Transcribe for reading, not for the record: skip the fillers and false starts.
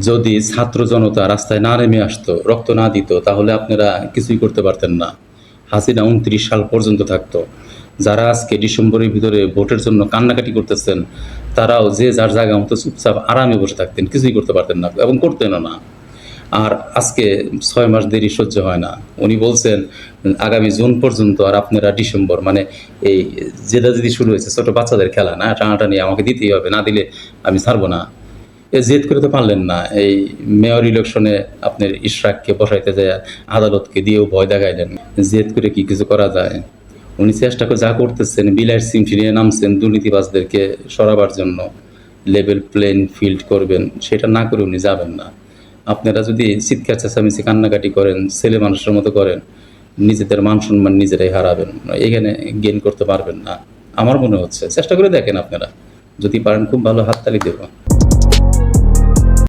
যদি ছাত্র জনতা রাস্তায় না নেমে আসতো, রক্ত না দিত, তাহলে আপনারা কিছুই করতে পারতেন না। হাসিনা ২৯ সাল পর্যন্ত থাকতো। যারা আজকে ডিসেম্বরের ভিতরে ভোটের জন্য কান্নাকাটি করতেছেন, তারাও যে যার জায়গা মতো চুপচাপ আরামে বসে থাকতেন, কিছুই করতে পারতেন না এবং করতেনও না। আর আজকে ৬ মাস দেরি সহ্য হয় না। উনি বলছেন আগামী জুন পর্যন্ত, আর আপনারা ডিসেম্বর, মানে এই জেদাজেদি শুরু হয়েছে, ছোট বাচ্চাদের খেলা না, টানাটানি, আমাকে দিতেই হবে, না দিলে আমি ছাড়বো না। জেদ করে তো পারলেন না। এই মেয়র ইলেকশনে আপনার ইশরাককে বসাইতে যায় আদালতকে দিয়েও ভয় দেখাইলেন। জেদ করে কি কিছু করা যায়? উনি চেষ্টা করে যা করতেছেন, বিলাইয়ের সিম ফিরিয়ে নামছেন দুর্নীতিবাজদেরকে সরাবার জন্য, লেভেল প্লেইং ফিল্ড করবেন, সেটা না করে উনি যাবেন না। আপনারা যদি চিৎকার চেঁচামেচি কান্নাকাটি করেন, ছেলে মানুষের মতো করেন, নিজেদের মান সম্মান নিজেরাই হারাবেন, এখানে গেইন করতে পারবেন না আমার মনে হচ্ছে। চেষ্টা করে দেখেন আপনারা, যদি পারেন খুব ভালো হাততালি দেব।